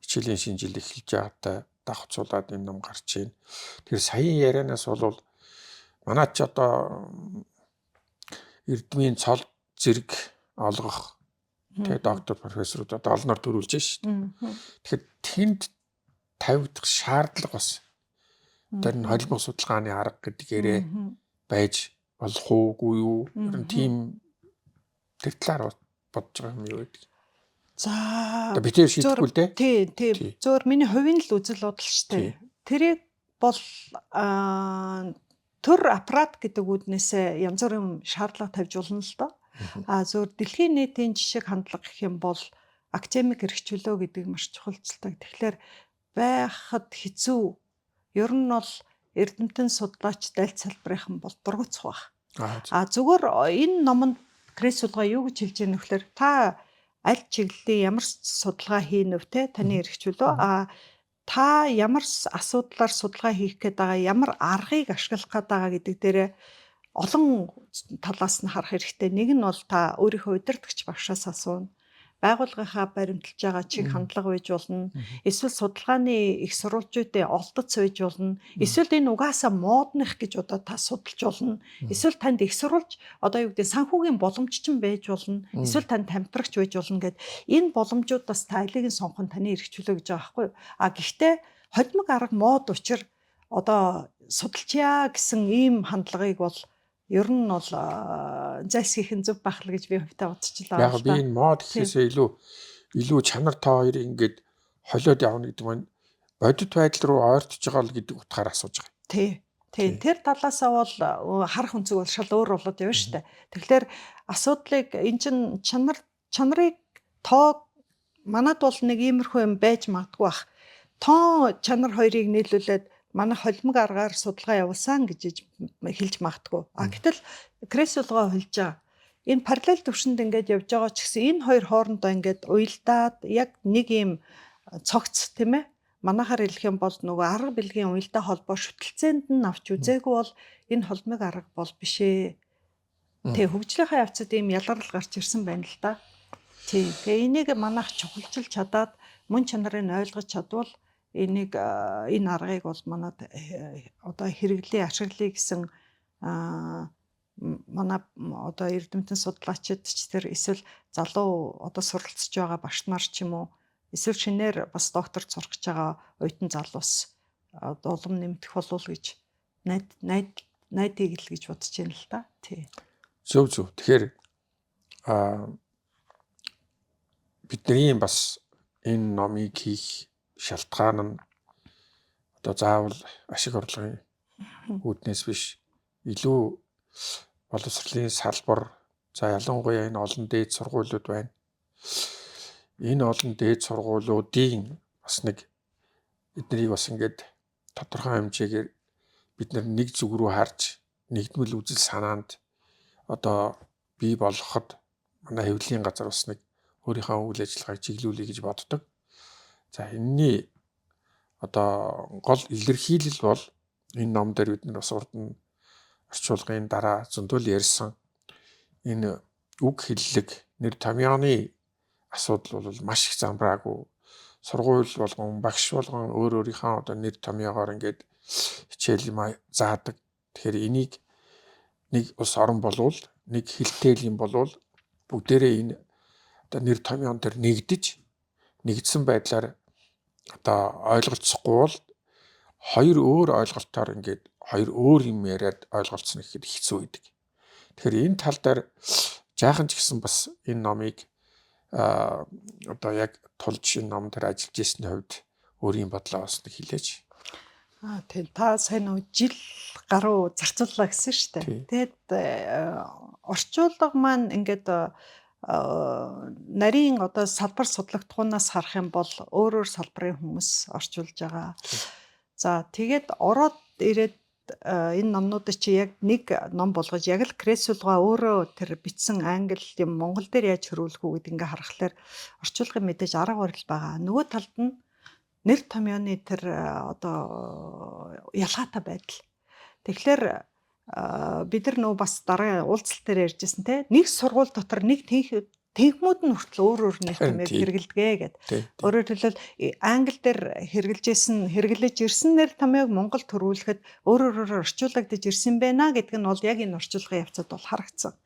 A: хичээлийн шинэ жил эхэлж байгаатай давхцуулаад энэ ном гарч ийн. Тэгэхээр саяын ярианаас бол манайд ч одоо эрдмийн цол зэрэг олгох тэгээ доктор профессорууд одоо олноор төрүүлж байна шүү дээ. Тэгэхээр тэнд тавигдах шаардлага бас тэр нь холбоо судалгааны арга гэдгээрээ байж болох уугүй юу? Тэр тийм тэр талаар бодож байгаа юм юу гэдэг.
B: За
A: битээ шийдэхгүй л дээ.
B: Тийм. Зөөр миний хувийн л үзэл бодол шүү дээ. Тэрийг бол төр аппарат гэдэг үднээсээ янз бүрийн шаардлага тавьж болно л доо. Зөөр дэлхийн нийтийн жишг хандлага гэх юм бол академик эрхчлөө гэдэг маш чухалцалтай. Тэгэхээр байхад хэцүү. Ер нь бол эрдэмтэн судлаач дайлт салбарынхан бол дургуцх байх. Зүгээр энэ номонд Крис судалгаа юу гэж хэлж байгаа нөхлөөр та аль чиглэлийн ямар судалгаа хийнэ вэ те таны эрхчлөө та ямар асуудлаар судалгаа хийх гээд байгаа ямар аргыг ашиглах гээд байгаа гэдэг дээрээ олон талаас нь харах хэрэгтэй. Нэг нь бол та өөрийнхөө удирдагч багшаас асууна. Байгууллагынхаа баримталж байгаа чиг хандлага байж болно. Эсвэл судалгааны их сурвалжуудын олдоц байж болно. Эсвэл энэ угаасаа модных гэж одоо та судалж болно. Эсвэл танд их сурвалж одоо юу гэдэг санхүүгийн боломж ч байж болно. Эсвэл танд тамтрагч байж болно гэд энэ боломжуудаас та алийг нь сонгох нь таны эрхчлөө гэж байгаа байхгүй юу? Гэхдээ холимог арга мод учир одоо судалчаа гэсэн ийм хандлагыг бол ер нь бол зайлсхийхэн зөв байх л гэж би хувьдаа бодчихлаа.
A: Яг би энэ мод гэхээсээ илүү чанар та хоёрыг ингээд холиод явна гэдэг нь бодит байдал руу ойртож байгаа л гэдэг утгаараа асууж байгаа.
B: Тийм. Тэр талаасаа бол харах өнцөг бол шал өөр болоод явна шүү дээ. Тэгэхээр асуудлыг эн чин чанарыг манад бол нэг иймэрхүү юм байж магадгүй бах. Тоо чанар хоёрыг нийлүүлээд манай холимог аргаар судалгаа явуулсан гэж хэлж магтгүй. Гэтэл креслогоо хөлж байгаа. Энэ параллел төвшөнд ингээд явж байгаа ч гэсэн энэ хоёр хоорондоо ингээд уялдаад яг нэг юм цогц тийм ээ. Манайхаар хэлэх юм бол нөгөө арга билгийн уялдаа холбоо шүтэлцээнд нь авч үзээгүй бол энэ холимог арга бол биш ээ. Тэг хөгжлийнхаа явцад ийм ялгарл гарч ирсэн байна л да. Тий. Тэгээ энийг манайх чухалчилж чадаад мөн чанарыг ойлгож чадвал энийг энэ аргыг бол манад одоо хэрэглээ ашиглая гэсэн манай одоо эрдэмтэн судлаачид ч тэр эсвэл залуу одоо суралцж байгаа багш нар ч юм уу эсвэл шинээр бас докторт сурах гэж байгаа оюутан залуус улам нэмэх болов гэж найдыг л гэж бодож байна л да. Тий.
A: Зөв. Тэгэхээр бидний бас энэ номыг хийх шалтгаан нь одоо заавал ашиг орлогын үүднээс биш илүү боловсролын салбар за ялангуяа энэ олон дээд сургуулиуд байна. Энэ олон дээд сургуулиудын бас нэг эднийг бас ингээд тодорхой хэмжээгээр бид нэг зүг рүү харж нэгдмэл үзэл санаанд одоо бий болгоход манай хэвлэлийн газар бас нэг өөрийнхөө үйл ажиллагааг чиглүүлэе гэж боддог. За энэний одоо гол илэрхийлэл бол энэ ном дээр бид нар бас урд нь орчуулгын дараа зөндөл ярьсан энэ үг хэллэг нэр томьёоны асуудал бол маш их замбраагүй. Сургууль болгон багш болгон өөрийнхөө одоо нэр томьёогоор ингээд хичээл юм заадаг. Тэгэхээр энийг нэг ус орон болвол нэг хилтэйл юм болвол бүгдээрээ энэ одоо нэр томьёон төр нэгдсэн байдлаар одоо ойлголцохгүй бол хоёр өөр ойлголтоор ингээд хоёр өөр юм яриад ойлголцно гэхэд хэцүү байдаг. Тэгэхээр энэ тал дээр жаахан ч гэсэн бас энэ номыг одоо яг тулж энэ ном дээр ажиллаж ирсний хувьд өөрийн бодлоо бас нэг хэлээч.
B: Тийм та сайн уу жил гаруй зарцууллаа гэсэн шүү дээ. Тэгээд орчуулга маань ингээд нарийн одоо салбар судлагдхуунаас харах юм бол өөр салбарын хүмүүс орчуулж байгаа. За тэгээд ороод ирээд энэ номнуудыг чи яг нэг ном болгож яг л креслогоо өөрөө тэр бичсэн англи юм монгол дээр яаж хөрвүүлэх үү гэдэг ингээ харахаар орчуулгын мэдээж арга барил байгаа. Нөгөө талд нь нэр томьёоны тэр одоо ялгаатай байдал. Тэгэхээр бид нар нөө бас дараа уулзалт дээр ярьжсэн те нэг сургууль дотор нэг тэнхмүүд нь хүртэл өөр нэр томьёог хэрэгэлдэгэ гэдэг. Өөрөөр хэлбэл англи дээр хэрэглэж ирсэн нэр томьёог Монголд төрүүлэхэд өөрөөр орчуулагдаж ирсэн байна гэдэг нь бол яг энэ орчуулгын явцад бол харагдсан.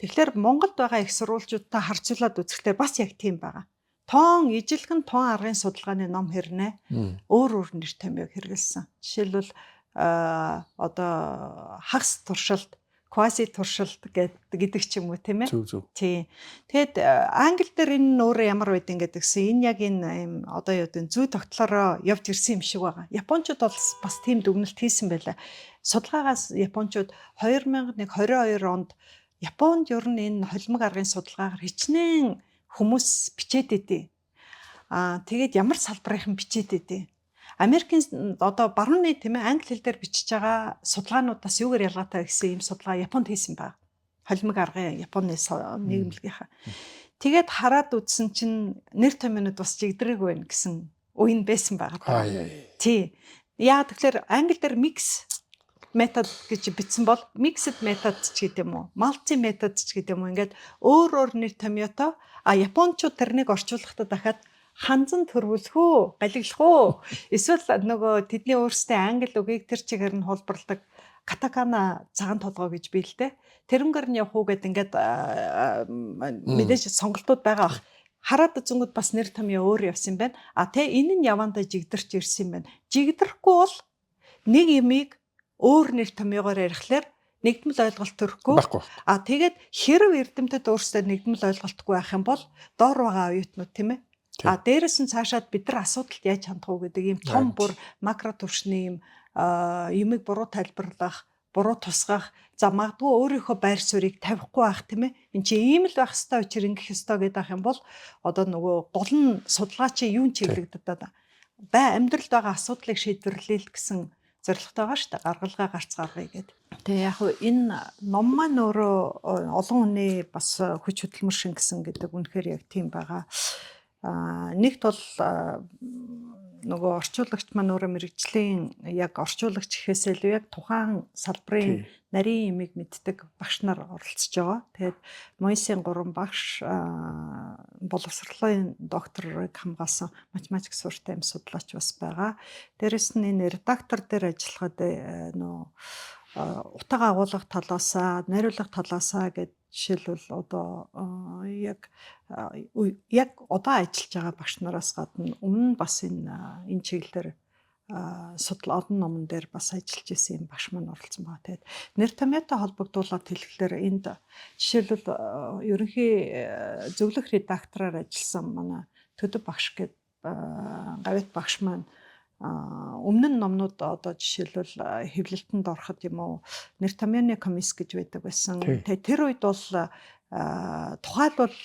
B: Тэгэхээр Монголд байгаа их сурвалжуудтай харьцуулаад үзэхдээ бас яг тийм байгаа. Ижилхэн тоон аргын судалгааны ном хэрнээ өөр нэр томьёог хэрэгэлсэн. Жишээлбэл одоо хагас туршилт, квази туршилт гэдэг ч юм уу тийм ээ. Тийм. Тэгэд англи дээр энэ өөрөө ямар байдин гэдгсэн энэ яг энэ одоо юу гэдэг зүй тогтлороо явж ирсэн юм шиг байгаа. Японочууд бол бас тийм дүгнэлт хийсэн байлаа. Судалгаагаас японочууд 2022 онд Японд ер нь энэ холимог аргын судалгаагаар хичнээн хүмүүс бичээд идэв. Тэгээд ямар салбарын бичээд идэв. Америкийн одоо барууны тийм ээ англи хэл дээр бичиж байгаа судалгаануудаас юугаар ялгаатай гэсэн юм судалгаа Японд хийсэн байна. Холимог аргын Японы нийгэмлэгийнхаа. Тэгээд хараад үзсэн чинь нэр томьёонууд бас жигдрэг байна гэсэн үе байсан байгаа. Тий. Яа тэгэхээр англи дээр mix метод гэж бичсэн бол mixed method ч гэдэг юм уу, multi method ч гэдэг юм уу. Ингээд өөр нэр томьёотой японочууд тэрнийг орчуулахдаа дахиад ханзан төрүүлэх үү, галиглах үү? Эсвэл нөгөө тэдний өөрсдийн англи үгийг тэр чигээр нь хулбарладаг катакана цагаан толгой гэж бий л дээ. Тэрнгээр нь явах уу гэд ингээд мэдээж сонголтууд байгаа бах. Хараад үзэнгүүд бас нэр томьёо өөр явсан байна. Энэ нь явандаа жигдэрч ирсэн байна. Жигдэрэхгүй бол нэг юмыг өөр нэр томьёогоор ярихлаар нэгдмэл ойлголт төрөхгүй. Тэгээд хэрв эрдэмтэд өөрсдөө нэгдмэл ойлголтгүй байх юм бол доор байгаа оюутнууд тийм ээ. Дээрээс нь цаашаад бид нар асуудалд яаж хандах уу гэдэг ийм том бүр макро түвшний юмыг буруу тайлбарлах, буруу тусгах, за магадгүй өөрийнхөө байр суурийг тавихгүй байх тийм ээ. Энд чи ийм л байх ёстой учир ингэх ёстой гэдэг юм бол одоо нөгөө гол нь судлаачийн юун чиглэгдэдэг. амьдралд байгаа асуудлыг шийдвэрлэе гэсэн зорилготой байгаа шүү дээ. Гаргалгаа гарц гаргая гэдэг. Тэгээ яг энэ ном маань өөрөө олон хүний бас хүч хөдөлмөр шингэсэн гэдэг үнэхээр яг тийм байгаа. Нэгт бол нөгөө орчуулагч маань өөрөө мэрэгжлийн яг орчуулагч гэхээсээ илүү яг тухайн салбарын нарийн имийг мэддэг багш нар оролцож байгаа. Тэгээд Моисийн 3 багш боловсролын докторыг хамгаалсан математик суртай юм судлаач бас байгаа. Дээрэс нь энэ редактор дээр ажиллахад нөө утга агуулга талаасаа, найруулга талаасаа гэж жишээлбэл одоо яг одоо ажиллаж байгаа багш нараас гадна өмнө нь бас энэ чиглэлээр олон номон дээр бас ажиллаж исэн юм багш маань оролцсон байгаа. Тэгээд нэр томьёотой холбогдуулаад хэлэхлээр энд жишээлбэл ерөнхий зөвлөх редактораар ажилласан манай Төдөв багш гэдэг гавьт багш маань өмнө нь номнууд одоо жишээлбэл хэвлэлтэнд ороход юм уу нэр томьёоны комисс гэж байдаг байсан. Тэгээд тэр үед бол тухайлбал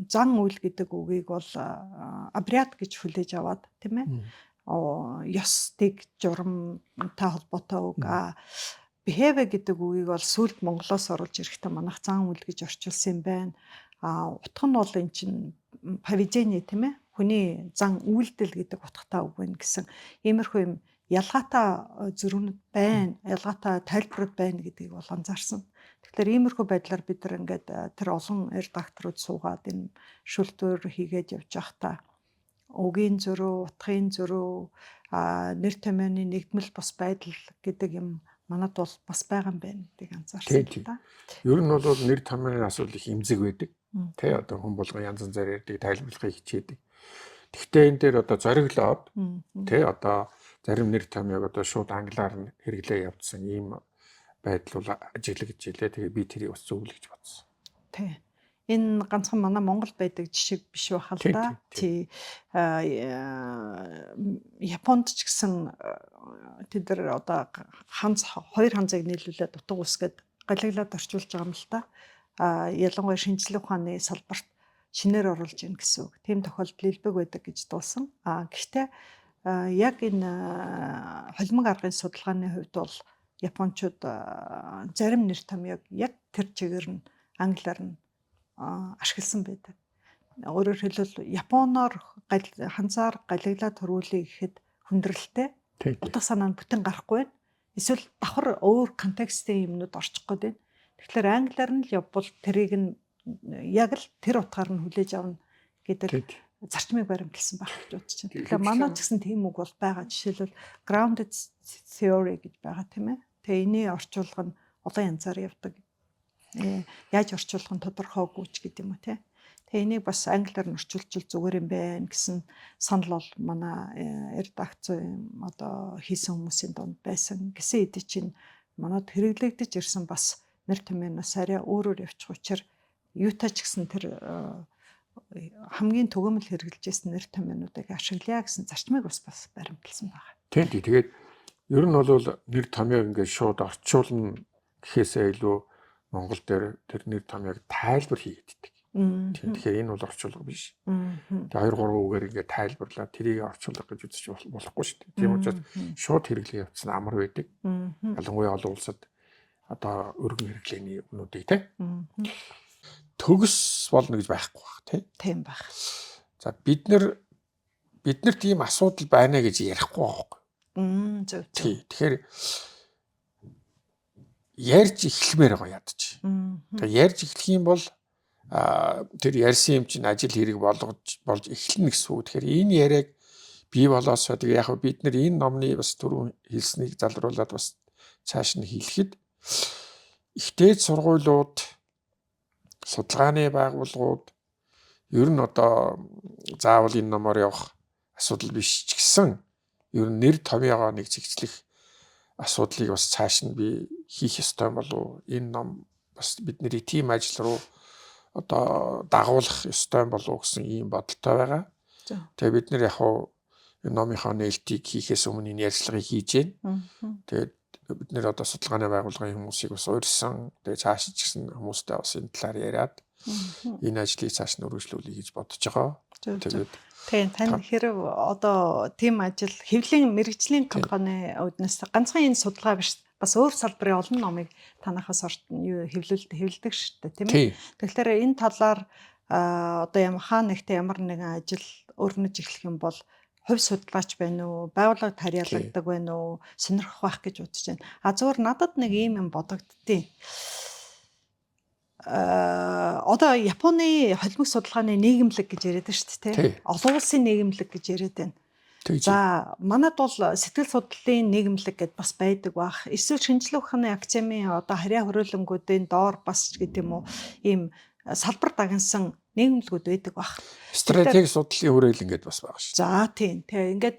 B: зан үйл гэдэг үгийг бол абриат гэж хүлээж аваад тийм ээ. Ёстыг журамтай холбоотой үг. Behave гэдэг үгийг бол сүүлд монголоос оруулж ирэхдээ манайх зан үйл гэж орчуулсан юм байна. Утга нь бол эн чинь поведение тийм ээ. Хүний зан үйлдэл гэдэг утгатай үг байна гэсэн иймэрхүү юм ялгаатай зөрүүнүүд байна, ялгаатай тайлбарууд байна гэдгийг бол анзаарсан. Тэгэхээр иймэрхүү байдлаар бид нар ингээд тэр олон редакторууд суугаад энэ шүлтүүр хийгээд явж байхдаа үгийн зөрүү, утгын зөрүү, нэр томьёоны нэгдмэл бус байдал гэдэг юм манад бол бас байгаа юм байна гэдгийг анзаарсан та.
A: Ер нь бол нэр томьёоны асуудал их эмзэг байдаг. Тэ одоо хүн болгон янз янзаар ярьдаг, тайлбарлахыг хичээдэг. Гэхдээ энэ дээр одоо зориглоод тэ одоо зарим нэр томьёог одоо шууд англиар нь хэрэглээ явуулсан ийм байдал бол ажиглагдж илээ. Тэгээ би тэрийг бас зөвлөж гэж бодсон.
B: Тэ. Энэ ганцхан манай Монгол байдаг жишээ биш байх л да. Тий. Японд ч гэсэн тэд нар одоо хоёр ханзыг нийлүүлээд утга үсгээд галиглаад орчуулж байгаа юм л та. Ялангуяа шинжлэх ухааны салбарт шинээр оруулж ийн гэсэн үг. Тийм тохиолдол илбэг байдаг гэж дуулсан. Гэхдээ яг энэ холимог аргын судалгааны хувьд бол японочууд зарим нэр томьёог яг тэр чигээр нь англиар нь ашигласан байдаг. Өөрөөр хэлбэл японоор ханзаар галиглаад төрүүлээ гэхэд хүндрэлтэй утга санаа нь бүтэн гарахгүй байна. Эсвэл давхар өөр контекстийн юмнууд орчих гээд байна. Тэгэхээр англиар нь л явбал тэрийг нь яг л тэр утгаар нь хүлээж авна гэдэг зарчмыг баримтлсан байх гэж бодож байна. Тэгэхээр манай ч гэсэн тийм үг бол байгаа. Жишээлбэл grounded theory гэж байгаа тийм ээ. Тэгээ эний орчуулга нь олон янзаар явдаг. Яаж орчуулах нь тодорхойгүй ч гэдэг юм уу тий. Тэгээ энийг бас англиар нь орчуулчихвал зүгээр юм байна гэсэн санал бол манай редакц одоо хийсэн хүмүүсийн донд байсан. Гэсэн хэдий чинь манад хэрэглэгдэж ирсэн бас нэр томьёоноос арай өөрөөр явчих учраас юутай ч гэсэн тэр хамгийн төгөөмөл хэрэгжилж ирсэн нэр томьёонуудыг ашиглая гэсэн зарчмыг бас баримтлсан байна.
A: Тийм. Тэгээд ер нь бол нэр томьёог ингээд шууд орчуулна гэхээсээ илүү Монгол дээр тэр нэр томьёог тайлбар хийгддэг. Тэгэхээр энэ бол орчуулга биш. Тэгээ 2-3 үгээр ингээд тайлбарлаад тэрийг орчуулга гэж үзэж болохгүй шүү дээ. Тийм учраас шууд хэрэглээ явуулсан амар байдаг. Ялангуяа олон улсад одоо өргөн хэрэглээний өмнүүдийг төгс болно гэж байхгүй бах
B: тийм байх.
A: За бид нар тийм асуудал байна гэж ярихгүй байхгүй.
B: Зөв.
A: Тэгэхээр ярьж эхлэмээр байгаа ядаж. Тэгээ ярьж эхлэх юм бол тэр ярьсан юм чинь ажил хэрэг болж эхэлнэ гэсэн үг. Тэгэхээр энэ яриаг бий болоосоо тэгээ яг бид нар энэ номны бас түрүү хэлснийг залруулад бас цааш нь хэлэхэд ихтэй сургуулиуд, судалгааны байгууллагууд ер нь одоо заавал энэ номоор явах асуудал биш ч гэсэн ер нь нэр томьёогоо нэг зэгцлэх асуудлыг бас цааш нь би хийх ёстой болов. Энэ ном бас бидний тим ажил руу одоо дагуулах ёстой болов гэсэн ийм бодолтой байгаа. Тэгээ бид нар яг энэ номынхоо нээлтийг хийхээс өмнө энэ ярилцлагыг хийж гэн. Тэгээд бид нэр одоо судалгааны байгууллагын хүмүүсийг бас урьсан. Тэгээ цааш ч гэсэн хүмүүстэй бас энэ талаар яриад энэ ажлыг цааш нь өргөжлүүлэе гэж бодож байгаа. Тэгээд
B: Тийм тань хэрэг одоо тийм ажил хэвлэлийн мэрэгжлийн компани үүднээс ганцхан энэ судалгаа биш бас өөр салбарын олон номыг танахаас хэвлдэг шүү дээ тийм ээ. Тэгэхээр энэ талаар одоо механиктэй ямар нэгэн ажил өрнөж эхлэх юм бол хувь судлаач байна уу, байгууллагад харьяалагддаг байна уу, сонирхох байх гэж бодож байна. Зүгээр надад нэг юм бодогдтiin. Одоо Японы холимог судалгааны нийгэмлэг гэж яриад байна шүү дээ. Олон улсын нийгэмлэг гэж яриад байна. За манад бол сэтгэл судлалын нийгэмлэг гэдээ бас байдаг бах. Эсвэл шинжлэх ухааны академийн одоо харьяа хөрөлөнгүүдийн доор бас гэдэг юм уу ийм салбар дагнсан нийгэмлэгүүд байдаг бах.
A: Стратеги судлалын хүрээлэн гэдээ бас байгаа шүү.
B: За тийм. Тэгээ ингээд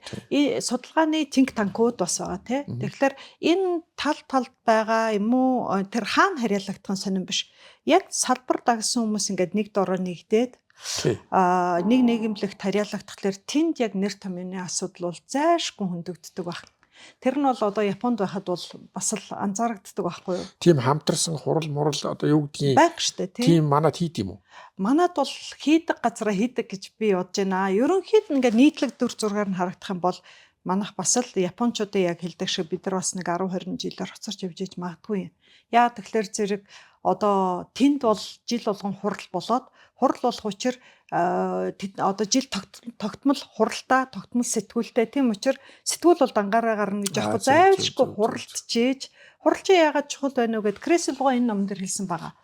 B: судалгааны think tank-ууд бас байгаа тий. Тэгэхээр энэ талд байгаа юм уу тэр хаана харьяалагдах сонирн биш. Яг салбар дагсан хүмүүс ингээд нэг дороо нэгдээд нэг нийгэмлэгт харьяалагдахлаар тэнд яг нэр томьёоны асуудал бол зайшгүй хөндөгддөг баг. Тэр нь бол одоо Японд байхад бол бас л анзаарэгддэг байхгүй юу?
A: Тийм хамтарсан хурал мурал одоо юу гэдгийг
B: байх штэ тийм.
A: Тийм манад хийд юм уу?
B: Манад бол хийдэг газараа хийдэг гэж би бодож байна. Ерөнхийд нь ингээд нийтлэг дүр зургаар нь харагдах юм бол манайх бас л японочдын яг хэлдэг шиг бид нар бас нэг 10 20 жилээр хоцорч явж иж магадгүй юм. Яа тэгэхээр зэрэг одоо тэнд бол жил болгон хурал болоод хурал болох учраас одоо жил тогтмол хуралдаа тогтмол сэтгүүлтэй тийм учраас сэтгүүл бол дангаараа гарна гэж яахгүй зайлшгүй хуралдчихээж хурал чи яагаад чухал байна вэ гэд Креслого энэ номон дээр хэлсэн байгаа.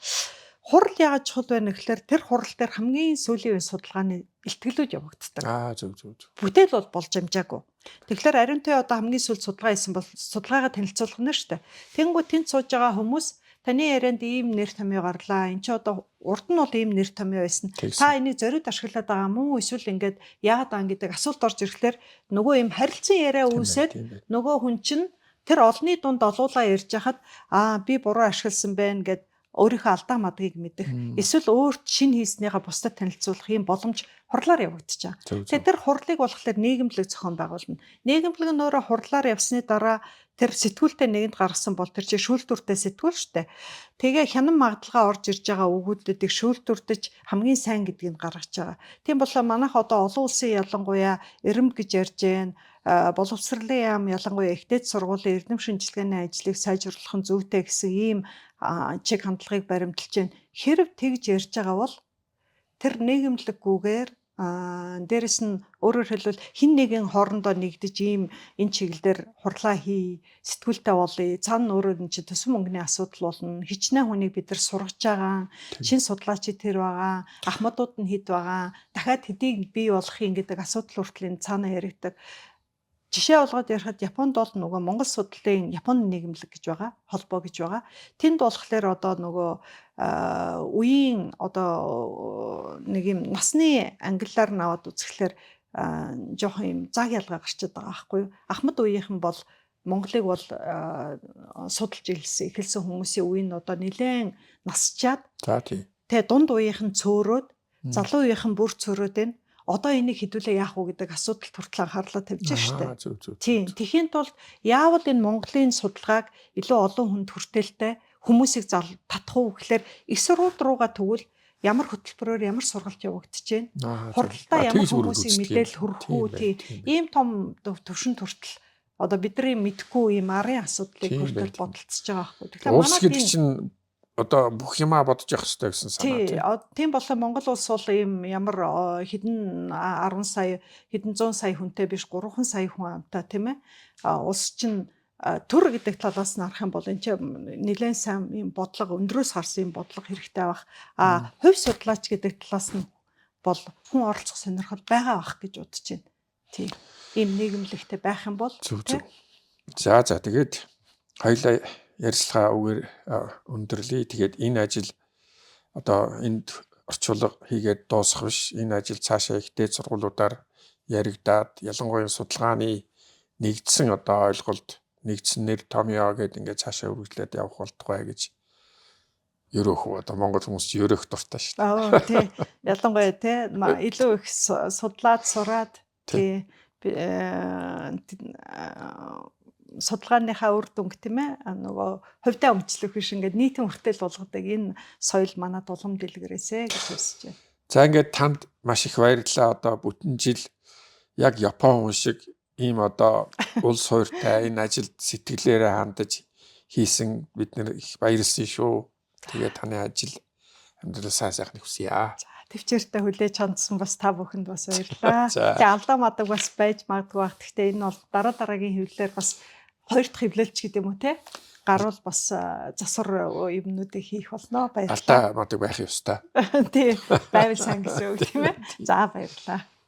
B: Хурал яагаад чухал байна гэхээр тэр хурал дээр хамгийн сүүлийн судалгааны илтгэлүүд явагддаг.
A: Зөв.
B: Бүтээл бол болж амжаагүй. Тэгэхээр ариун тэ одоо хамгийн сүүл судалгаа хийсэн бол судалгаагаа танилцуулах нь шүү дээ. Тэнгүү тэнд сууж байгаа хүмүүс таны ярианд ийм нэр томьёо гарлаа. Энд чи одоо урд нь бол ийм нэр томьёо байсан. Та энийг зориуд ашиглаад байгаа мó эсвэл ингээд яагаад байгаа гэдэг асуулт орж ирэхлээр нөгөө ийм харилцан яриа үүсээд нөгөө хүн чинь тэр олонний дунд олуулаа ярьж хахад би буруу ашигласан байна гэд өөрийнхөө алдаа мадгийг мэдэх эсвэл өөрт шинэ хийснийхаа бусдад танилцуулах юм боломж хурлаар явагдчихаа. Тэгэхээр тэр хурлыг болохоор нийгэмлэг зохион байгуулна. Нийгэмлэг нь өөрөө хурлаар явсны дараа тэр сэтгүүлтэй нэгэнд гаргасан бол тэр чинь шүүлтүртэй сэтгүүл штэ. Тэгээ хянан магадлалгаа орж ирж байгаа өгүүлбэрүүдийг шүүлтүрдэж хамгийн сайн гэдгийг гаргаж байгаа. Тийм болохоор манайх одоо олон улсын ялангуяа эрэмб гэж ярьж байна. Боловсролын яам ялангуяа ихтэй сургуулийн эрдэм шинжилгээний ажлыг сайжруулах нь зүйтэй гэсэн ийм чиг хандлагыг баримталж байна. Хэрв тэгж ярьж байгаа бол тэр нийгэмлэггүйгээр дээрэс нь өөрөөр хэлбэл хин нэгэн хоорондоо нэгдэж ийм энэ чиглэлээр хурлаа хий, сэтгүүлтэй болъё. Цаана өөрөө энэ чинь төсвөн мөнгөний асуудал болно. Хичнээн хүнийг бид нар сургаж байгаа. Шинэ судлаачид тэр байгаа. Ахмадууд нь хэд байгаа. Дахиад хэдийг бий болохын гэдэг асуудал хүртэл цаана яригдаг. Жишээ олгоод ярихад Японд бол нөгөө Монгол судлалын Японы нийгэмлэг гэж байгаа, холбоо гэж байгаа. Тэнд болохоор одоо нөгөө үеийн одоо нэг юм насны ангиллаар наваад үзэхлээр жоохон юм заг ялгаа гарчаад байгаа байхгүй юу? Ахмад үеийнхэн бол Монголыг бол судалж эхэлсэн хүмүүсийн үе нь одоо нэлээд насчаад.
A: За тийм.
B: Тэгээ дунд үеийнхэн цөөрөөд, залуу үеийнхэн бүр цөөрөөд байна. Одоо энийг хэдүүлээ яах вэ гэдэг асуудалд хүртэл анхаарлаа тавьж байна шүү дээ. Тийм. Тэхийн тулд яавал энэ Монголын судалгааг илүү олон хүнд хүртээлтэй хүмүүсийг татах уу гэхээр их сургууль руугаа тэгвэл ямар хөтөлбөрөөр ямар сургалт явагдаж байна. Хурдтай ямар хүмүүсийг мэдээлэл хүргэх үү тийм. Ийм том төвшин хүртэл одоо бидний мэдхгүй ийм арын асуудлыг хүртэл бодолцож байгаа байхгүй. Тэгэхээр
A: манай чинь одоо бүх юмаа бодож явах хэрэгтэй гэсэн санаа
B: тийм болоо Монгол улс бол ийм ямар хэдэн 10 сая хэдэн 100 сая хүнтэй биш 3 сая хүн амтай тийм ээ улс чинь төр гэдэг талаас нь харах юм бол энэ чинь нэлээд сайн ийм бодлого өндрөөс харсан ийм бодлого хэрэгтэй байх хувь судлаач гэдэг талаас нь бол хүн оролцох сонирхол байгаа байх гэж бодож байна тийм ийм нийгэмлэгтэй байх юм бол
A: за тэгээд хоёлаа ярилцлага үгээр өндөрлөе. Тэгээд энэ ажил одоо энд орчуулга хийгээд дуусах биш. Энэ ажил цаашаа ихтэй сургуулиудаар яригдаад ялангуяа судалгааны нэгдсэн одоо ойлголт, нэгдсэн нэр томьёо гэдэг ингээд цаашаа үргэлжлээд явах болтугай гэж ерөөх одоо монгол хүмүүс ерөөх дуртай шүү
B: дээ. Тий. Ялангуяа тий илүү их судлаад сураад тий судалгааныхаа үр дүнг тийм ээ нөгөө хувьдаа өмчлөх биш ингээд нийтийн хүртэл болгодог энэ соёл манад улам дэлгэрээсэ гэж хүсэж байна.
A: За ингээд танд маш их баярлалаа. Одоо бүтэн жил яг Япон хүн шиг ийм одоо улс хууртай энэ ажилд сэтгэлээрээ хандаж хийсэн бид нэр их баярлсан шүү. Тэгээ таны ажил амьдралаа сайхан хүсье.
B: За төвчээртэй хүлээж хандсан бас та бүхэнд бас баярлалаа.
A: За.
B: Тэгээ алдаа мадаг бас байж магадгүй баг. Гэхдээ энэ бол дараагийн хэвлэлээр бас хоёр дахь хэвлэлч гэдэг юм уу те? Гаруул бас засвар юмнуудыг хийх болно. Баярлалаа.
A: Алдаа мадаг байх ёстой.
B: Тий, байвал сайн гэсэн үг тийм ээ. За баярлалаа.